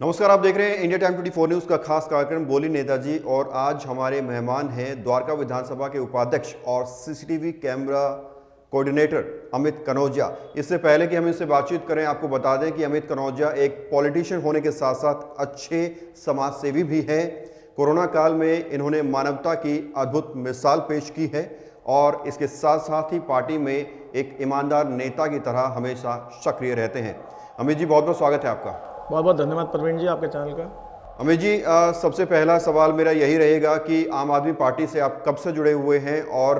नमस्कार, आप देख रहे हैं इंडिया टाइम 24 न्यूज़ का खास कार्यक्रम बोली नेताजी। और आज हमारे मेहमान हैं द्वारका विधानसभा के उपाध्यक्ष और CCTV camera coordinator Amit Kanaujia. इससे पहले कि हम इनसे बातचीत करें, आपको बता दें कि अमित कनौजिया एक पॉलिटिशियन होने के साथ साथ अच्छे समाज सेवी भी हैं। कोरोना काल में इन्होंने मानवता की अद्भुत मिसाल पेश की है और इसके साथ साथ ही पार्टी में एक ईमानदार नेता की तरह हमेशा सक्रिय रहते हैं। अमित जी, बहुत बहुत स्वागत है आपका। बहुत बहुत धन्यवाद प्रवीण जी आपके चैनल का। अमित जी, सबसे पहला सवाल मेरा यही रहेगा कि आम आदमी पार्टी से आप कब से जुड़े हुए हैं और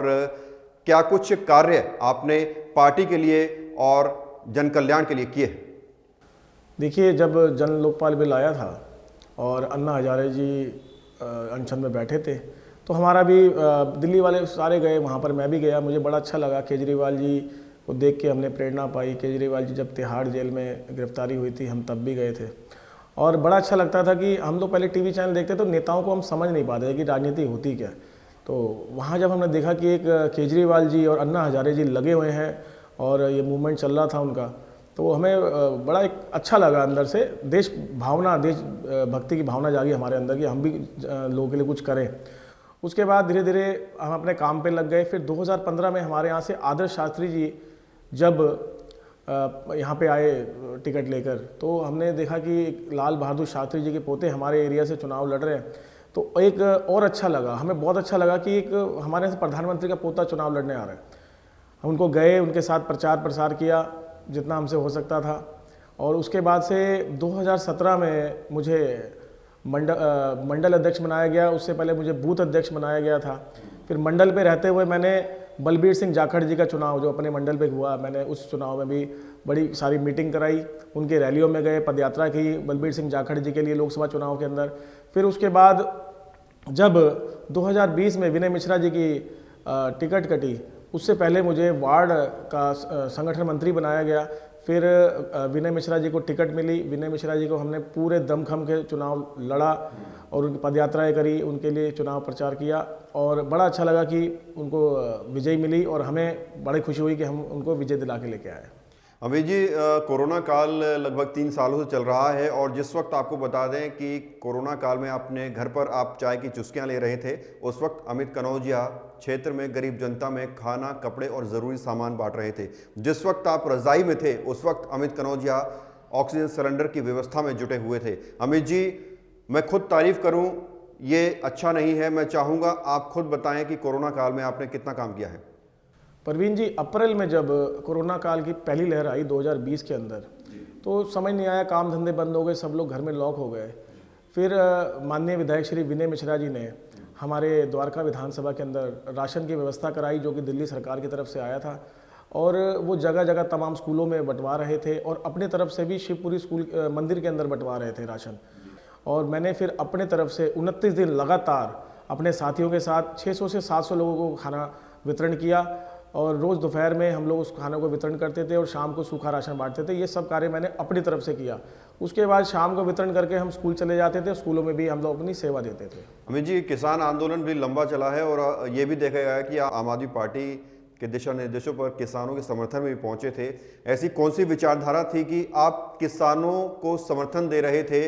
क्या कुछ कार्य आपने पार्टी के लिए और जन कल्याण के लिए किए हैं? देखिए, जब जन लोकपाल बिल आया था और अन्ना हजारे जी अनशन में बैठे थे तो हमारा भी दिल्ली वाले सारे गए, वहाँ पर मैं भी गया। मुझे बड़ा अच्छा लगा, केजरीवाल जी को देख के हमने प्रेरणा पाई। केजरीवाल जी जब तिहाड़ जेल में गिरफ्तारी हुई थी, हम तब भी गए थे और बड़ा अच्छा लगता था कि हम लोग पहले टीवी चैनल देखते तो नेताओं को हम समझ नहीं पाते कि राजनीति होती क्या। तो वहाँ जब हमने देखा कि एक केजरीवाल जी और अन्ना हजारे जी लगे हुए हैं और ये मूवमेंट चल रहा था उनका, तो हमें बड़ा एक अच्छा लगा। अंदर से देश भावना, देश भक्ति की भावना जागी हमारे अंदर कि हम भी लोगों के लिए कुछ करें। उसके बाद धीरे धीरे हम अपने काम पे लग गए। फिर 2015 में हमारे यहाँ से आदर्श शास्त्री जी जब यहाँ पे आए टिकट लेकर, तो हमने देखा कि लाल बहादुर शास्त्री जी के पोते हमारे एरिया से चुनाव लड़ रहे हैं। तो एक और अच्छा लगा, हमें बहुत अच्छा लगा कि एक हमारे यहाँ से प्रधानमंत्री का पोता चुनाव लड़ने आ रहा है। हम उनको गए, उनके साथ प्रचार प्रसार किया जितना हमसे हो सकता था। और उसके बाद से 2017 में मुझे मंडल अध्यक्ष बनाया गया। उससे पहले मुझे बूथ अध्यक्ष बनाया गया था। फिर मंडल पे रहते हुए मैंने बलबीर सिंह जाखड़ जी का चुनाव जो अपने मंडल पे हुआ, मैंने उस चुनाव में भी बड़ी सारी मीटिंग कराई, उनके रैलियों में गए, पदयात्रा की बलबीर सिंह जाखड़ जी के लिए लोकसभा चुनाव के अंदर। फिर उसके बाद जब 2020 में विनय मिश्रा जी की टिकट कटी, उससे पहले मुझे वार्ड का संगठन मंत्री बनाया गया। फिर विनय मिश्रा जी को टिकट मिली। विनय मिश्रा जी को हमने पूरे दमखम के चुनाव लड़ा और उनकी पदयात्राएं करी, उनके लिए चुनाव प्रचार किया और बड़ा अच्छा लगा कि उनको विजय मिली और हमें बड़ी खुशी हुई कि हम उनको विजय दिला के लेके आए। अमित जी, कोरोना काल लगभग 3 सालों से चल रहा है और जिस वक्त आपको बता दें कि कोरोना काल में अपने घर पर आप चाय की चुस्कियां ले रहे थे, उस वक्त अमित कनौजिया क्षेत्र में गरीब जनता में खाना, कपड़े और ज़रूरी सामान बांट रहे थे। जिस वक्त आप रज़ाई में थे, उस वक्त अमित कनौजिया ऑक्सीजन सिलेंडर की व्यवस्था में जुटे हुए थे। अमित जी, मैं खुद तारीफ़ करूँ ये अच्छा नहीं है, मैं चाहूँगा आप खुद बताएँ कि कोरोना काल में आपने कितना काम किया है। परवीन जी, अप्रैल में जब कोरोना काल की पहली लहर आई 2020 के अंदर, तो समझ नहीं आया, काम धंधे बंद हो गए, सब लोग घर में लॉक हो गए। फिर माननीय विधायक श्री विनय मिश्रा जी ने हमारे द्वारका विधानसभा के अंदर राशन की व्यवस्था कराई जो कि दिल्ली सरकार की तरफ से आया था और वो जगह जगह तमाम स्कूलों में बंटवा रहे थे और अपने तरफ से भी शिवपुरी स्कूल मंदिर के अंदर बंटवा रहे थे राशन। और मैंने फिर अपने तरफ से 29 दिन लगातार अपने साथियों के साथ 600 से 700 लोगों को खाना वितरण किया और रोज़ दोपहर में हम लोग उस खाने को वितरण करते थे और शाम को सूखा राशन बांटते थे। ये सब कार्य मैंने अपनी तरफ से किया। उसके बाद शाम को वितरण करके हम स्कूल चले जाते थे, स्कूलों में भी हम लोग अपनी सेवा देते थे। अमित जी, किसान आंदोलन भी लंबा चला है और ये भी देखा गया है कि आम आदमी पार्टी के दिशा निर्देशों पर किसानों के समर्थन में भी पहुंचे थे। ऐसी कौन सी विचारधारा थी कि आप किसानों को समर्थन दे रहे थे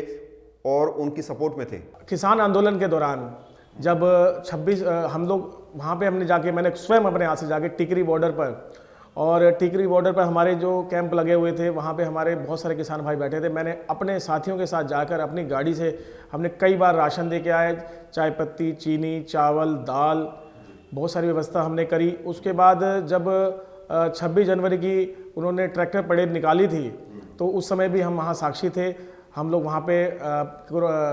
और उनकी सपोर्ट में थे? किसान आंदोलन के दौरान जब 26 हम लोग वहाँ पे हमने जाके, मैंने स्वयं अपने हाथ से जाके टिकरी बॉर्डर पर, और टिकरी बॉर्डर पर हमारे जो कैंप लगे हुए थे वहाँ पे हमारे बहुत सारे किसान भाई बैठे थे। मैंने अपने साथियों के साथ जाकर अपनी गाड़ी से हमने कई बार राशन दे के आए, चाय पत्ती, चीनी, चावल, दाल, बहुत सारी व्यवस्था हमने करी। उसके बाद जब 26 जनवरी की उन्होंने ट्रैक्टर परेड निकाली थी तो उस समय भी हम वहाँ साक्षी थे। हम लोग वहाँ पे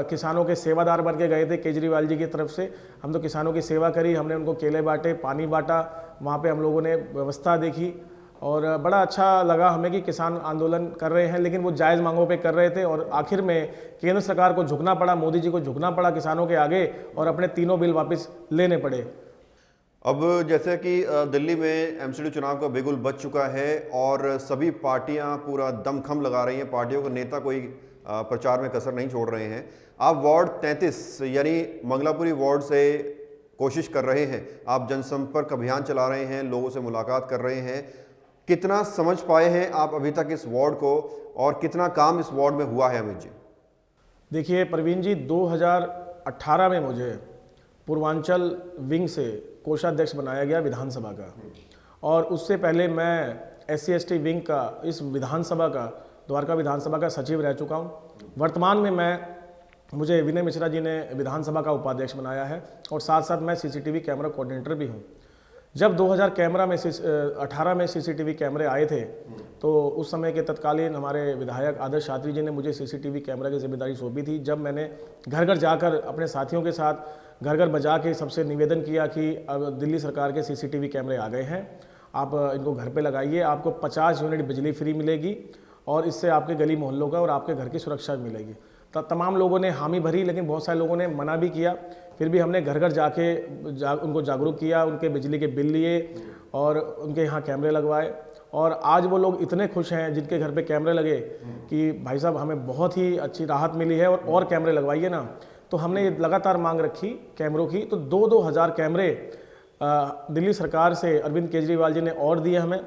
किसानों के सेवादार बन के गए थे। केजरीवाल जी की तरफ से हम तो किसानों की सेवा करी, हमने उनको केले बांटे, पानी बांटा, वहाँ पे हम लोगों ने व्यवस्था देखी और बड़ा अच्छा लगा हमें कि किसान आंदोलन कर रहे हैं, लेकिन वो जायज़ मांगों पे कर रहे थे और आखिर में केंद्र सरकार को झुकना पड़ा, मोदी जी को झुकना पड़ा किसानों के आगे और अपने तीनों बिल वापस लेने पड़े। अब जैसे कि दिल्ली में एमसीडी चुनाव का बिगुल बज चुका है और सभी पार्टियां पूरा दमखम लगा रही हैं, पार्टियों को नेता कोई प्रचार में कसर नहीं छोड़ रहे हैं। आप वार्ड 33 यानी मंगलापुरी वार्ड से कोशिश कर रहे हैं, आप जनसंपर्क अभियान चला रहे हैं, लोगों से मुलाकात कर रहे हैं। कितना समझ पाए हैं आप अभी तक इस वार्ड को और कितना काम इस वार्ड में हुआ है अमित जी? देखिए प्रवीण जी, 2018 में मुझे पूर्वांचल विंग से कोषाध्यक्ष बनाया गया विधानसभा का, और उससे पहले मैं SC/ST विंग का इस विधानसभा का, द्वारका विधानसभा का सचिव रह चुका हूँ। वर्तमान में मुझे विनय मिश्रा जी ने विधानसभा का उपाध्यक्ष बनाया है, और साथ साथ मैं CCTV कैमरा कोऑर्डिनेटर भी हूँ। जब 2018 में CCTV कैमरे आए थे, तो उस समय के तत्कालीन हमारे विधायक आदर्श शास्त्री जी ने मुझे CCTV कैमरा की जिम्मेदारी सौंपी थी। जब मैंने घर घर जाकर अपने साथियों के साथ घर घर बजा के सबसे निवेदन किया कि अब दिल्ली सरकार के CCTV कैमरे आ गए हैं, आप इनको घर पे लगाइए, आपको 50 यूनिट बिजली फ्री मिलेगी, और इससे आपके गली मोहल्लों का और आपके घर की सुरक्षा मिलेगी। तमाम लोगों ने हामी भरी, लेकिन बहुत सारे लोगों ने मना भी किया। फिर भी हमने घर घर जाके उनको जागरूक किया, उनके बिजली के बिल लिए और उनके यहाँ कैमरे लगवाए, और आज वो लोग इतने खुश हैं जिनके घर पे कैमरे लगे कि भाई साहब हमें बहुत ही अच्छी राहत मिली है, और कैमरे लगवाइए ना। तो हमने ये लगातार मांग रखी कैमरों की, तो 2-2 हज़ार कैमरे दिल्ली सरकार से अरविंद केजरीवाल जी ने और दिए हमें।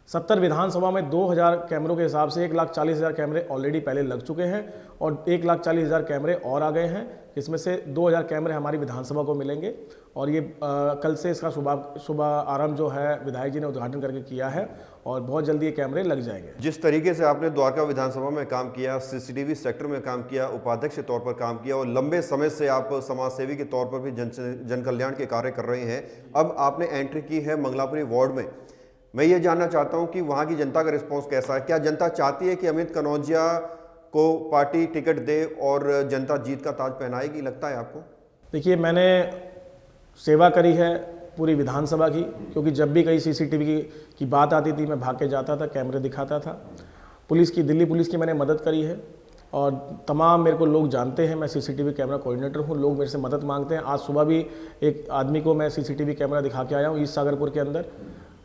70 विधानसभा में 2000 कैमरों के हिसाब से 1,40,000 कैमरे ऑलरेडी पहले लग चुके हैं, और 1,40,000 कैमरे और आ गए हैं, जिसमें से 2000 कैमरे हमारी विधानसभा को मिलेंगे। और ये कल से इसका सुबह आरंभ जो है विधायक जी ने उद्घाटन करके किया है, और बहुत जल्दी ये कैमरे लग जाएंगे। जिस तरीके से आपने द्वारका विधानसभा में काम किया, CCTV सेक्टर में काम किया, उपाध्यक्ष के तौर पर काम किया, और लंबे समय से आप समाज सेवी के तौर पर भी जन कल्याण के कार्य कर रहे हैं, अब आपने एंट्री की है मंगलापुरी वार्ड में। मैं ये जानना चाहता हूं कि वहां की जनता का रिस्पांस कैसा है। क्या जनता चाहती है कि अमित कनौजिया को पार्टी टिकट दे और जनता जीत का ताज पहनाएगी, लगता है आपको? देखिए, मैंने सेवा करी है पूरी विधानसभा की, क्योंकि जब भी कहीं CCTV की बात आती थी मैं भाग के जाता था, कैमरे दिखाता था। दिल्ली पुलिस की मैंने मदद करी है, और तमाम मेरे को लोग जानते हैं, मैं CCTV कैमरा कोऑर्डिनेटर हूँ। लोग मेरे से मदद मांगते हैं। आज सुबह भी एक आदमी को मैं CCTV कैमरा दिखा के आया हूँ ईस्ट सागरपुर के अंदर,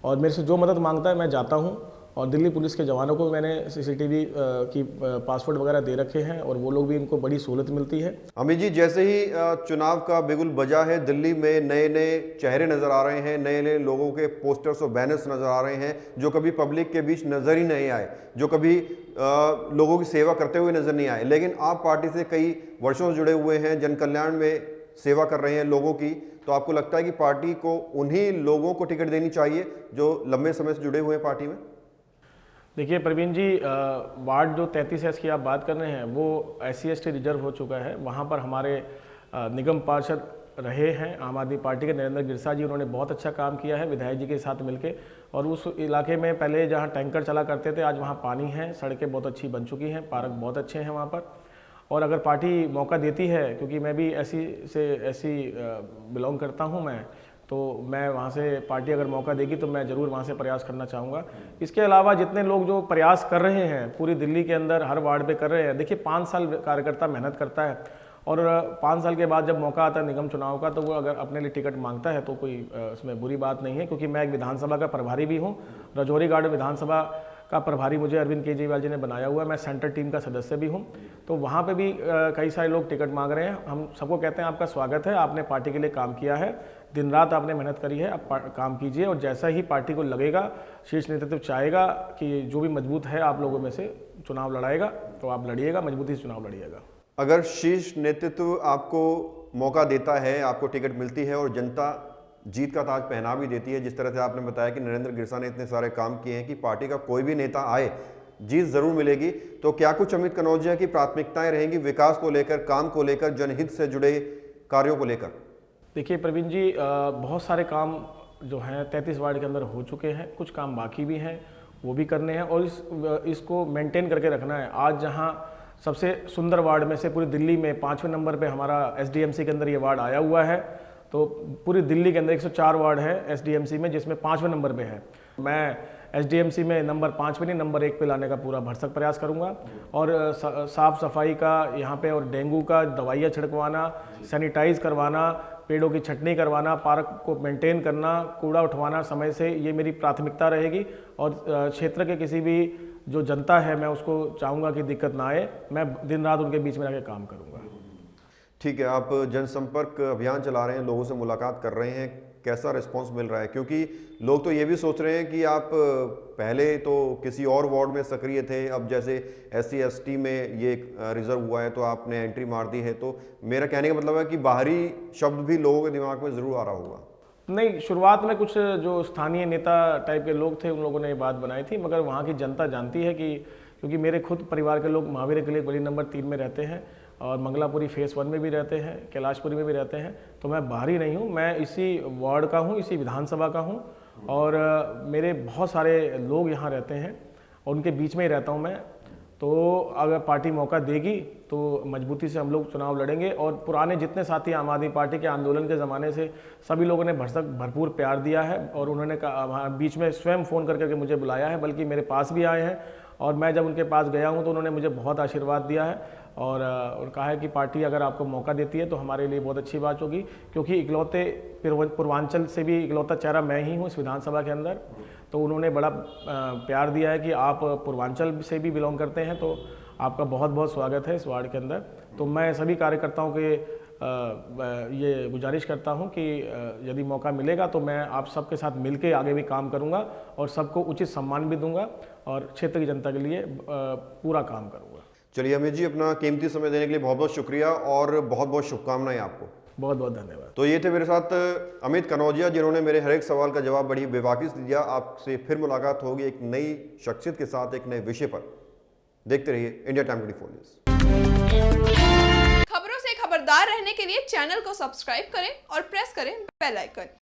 और मेरे से जो मदद मांगता है मैं जाता हूँ। और दिल्ली पुलिस के जवानों को मैंने CCTV की पासवर्ड वगैरह दे रखे हैं, और वो लोग भी, इनको बड़ी सहूलत मिलती है। अमित जी, जैसे ही चुनाव का बिगुल बजा है, दिल्ली में नए नए चेहरे नजर आ रहे हैं, नए नए लोगों के पोस्टर्स और बैनर्स नजर आ रहे हैं, जो कभी पब्लिक के बीच नजर ही नहीं आए, जो कभी लोगों की सेवा करते हुए नजर नहीं आए। लेकिन आप पार्टी से कई वर्षों से जुड़े हुए हैं, जन कल्याण में सेवा कर रहे हैं लोगों की, तो आपको लगता है कि पार्टी को उन्हीं लोगों को टिकट देनी चाहिए जो लंबे समय से जुड़े हुए हैं पार्टी में? देखिए प्रवीण जी, वार्ड जो 33S की आप बात कर रहे हैं, वो SC/ST रिजर्व हो चुका है। वहाँ पर हमारे निगम पार्षद रहे हैं आम आदमी पार्टी के नरेंद्र गिरसा जी, उन्होंने बहुत अच्छा काम किया है विधायक जी के साथ मिलके। और उस इलाके में पहले जहाँ टैंकर चला करते थे, आज वहाँ पानी है, सड़कें बहुत अच्छी बन चुकी हैं, पार्क बहुत अच्छे हैं वहाँ पर। और अगर पार्टी मौका देती है, क्योंकि मैं भी SC बिलोंग करता हूँ मैं, तो मैं वहाँ से पार्टी अगर मौका देगी तो मैं ज़रूर वहाँ से प्रयास करना चाहूँगा। इसके अलावा जितने लोग जो प्रयास कर रहे हैं पूरी दिल्ली के अंदर हर वार्ड पे कर रहे हैं, देखिए 5 साल कार्यकर्ता मेहनत करता है, और 5 साल के बाद जब मौका आता है निगम चुनाव का, तो वो अगर अपने लिए टिकट मांगता है तो कोई उसमें बुरी बात नहीं है। क्योंकि मैं एक विधानसभा का प्रभारी भी हूँ, राजौरी गार्ड विधानसभा का प्रभारी मुझे अरविंद केजरीवाल जी ने बनाया हुआ है, मैं सेंटर टीम का सदस्य भी हूँ। तो वहाँ पे भी कई सारे लोग टिकट मांग रहे हैं। हम सबको कहते हैं आपका स्वागत है, आपने पार्टी के लिए काम किया है, दिन रात आपने मेहनत करी है, आप काम कीजिए, और जैसा ही पार्टी को लगेगा, शीर्ष नेतृत्व चाहेगा कि जो भी मजबूत है आप लोगों में से चुनाव लड़ाएगा, तो आप लड़िएगा, मजबूती से चुनाव लड़िएगा। अगर शीर्ष नेतृत्व आपको मौका देता है, आपको टिकट मिलती है और जनता जीत का ताज पहना भी देती है, जिस तरह से आपने बताया कि नरेंद्र गिरसा ने इतने सारे काम किए हैं कि पार्टी का कोई भी नेता आए जीत जरूर मिलेगी, तो क्या कुछ अमित कनौजिया की प्राथमिकताएं रहेंगी विकास को लेकर, काम को लेकर, जनहित से जुड़े कार्यों को लेकर? देखिए प्रवीण जी, बहुत सारे काम जो हैं 33 वार्ड के अंदर हो चुके हैं, कुछ काम बाकी भी हैं, वो भी करने हैं, और इसको मेंटेन करके रखना है। आज जहां सबसे सुंदर वार्ड में से पूरी दिल्ली में 5वें नंबर पे हमारा SDMC के अंदर ये वार्ड आया हुआ है, तो पूरी दिल्ली के अंदर 104 वार्ड है SDMC में, जिसमें 5वें नंबर पे है। मैं SDMC में नंबर 5 पे नहीं, नंबर 1 पे लाने का पूरा भरसक प्रयास करूंगा। और साफ़ सफाई का यहाँ पे, और डेंगू का दवाइयाँ छिड़कवाना, सैनिटाइज करवाना, पेड़ों की छटनी करवाना, पार्क को मेंटेन करना, कूड़ा उठवाना समय से, ये मेरी प्राथमिकता रहेगी। और क्षेत्र के किसी भी जो जनता है, मैं उसको चाहूँगा कि दिक्कत ना आए, मैं दिन रात उनके बीच में रह के काम करूँगा। ठीक है, आप जनसंपर्क अभियान चला रहे हैं, लोगों से मुलाकात कर रहे हैं, कैसा रिस्पांस मिल रहा है? क्योंकि लोग तो ये भी सोच रहे हैं कि आप पहले तो किसी और वार्ड में सक्रिय थे, अब जैसे SC ST में ये रिजर्व हुआ है तो आपने एंट्री मार दी है, तो मेरा कहने का मतलब है कि बाहरी शब्द भी लोगों के दिमाग में ज़रूर आ रहा होगा। नहीं, शुरुआत में कुछ जो स्थानीय नेता टाइप के लोग थे उन लोगों ने ये बात बनाई थी, मगर वहाँ की जनता जानती है कि क्योंकि मेरे खुद परिवार के लोग महावीर गली गली नंबर 3 में रहते हैं और मंगलापुरी फेस 1 में भी रहते हैं, कैलाशपुरी में भी रहते हैं, तो मैं बाहरी नहीं हूँ, मैं इसी वार्ड का हूँ, इसी विधानसभा का हूँ और मेरे बहुत सारे लोग यहाँ रहते हैं और उनके बीच में ही रहता हूँ मैं। तो अगर पार्टी मौका देगी तो मजबूती से हम लोग चुनाव लड़ेंगे और पुराने जितने साथी आम आदमी पार्टी के आंदोलन के ज़माने से सभी लोगों ने भरपूर प्यार दिया है और उन्होंने बीच में स्वयं फ़ोन करके मुझे बुलाया है, बल्कि मेरे पास भी आए हैं और मैं जब उनके पास गया हूं तो उन्होंने मुझे बहुत आशीर्वाद दिया है और कहा है कि पार्टी अगर आपको मौका देती है तो हमारे लिए बहुत अच्छी बात होगी, क्योंकि इकलौते पूर्वांचल से भी इकलौता चेहरा मैं ही हूँ इस विधानसभा के अंदर। तो उन्होंने बड़ा प्यार दिया है कि आप पूर्वांचल से भी बिलोंग करते हैं तो आपका बहुत बहुत स्वागत है इस वार्ड के अंदर। तो मैं सभी कार्यकर्ताओं के ये गुजारिश करता हूं कि यदि मौका मिलेगा तो मैं आप सबके साथ मिलके आगे भी काम करूंगा और सबको उचित सम्मान भी दूंगा और क्षेत्र की जनता के लिए पूरा काम करूंगा। चलिए अमित जी, अपना कीमती समय देने के लिए बहुत बहुत शुक्रिया और बहुत बहुत शुभकामनाएं आपको। बहुत बहुत धन्यवाद। तो ये थे मेरे साथ अमित कनौजिया, जिन्होंने मेरे हर एक सवाल का जवाब बड़ी बेबाकी से दिया। आपसे फिर मुलाकात होगी एक नई शख्सियत के साथ, एक नए विषय पर। देखते रहिए इंडिया टाइम 24 न्यूज़। खबरों से खबरदार रहने के लिए चैनल को सब्सक्राइब करें और प्रेस करें बेल आइकन।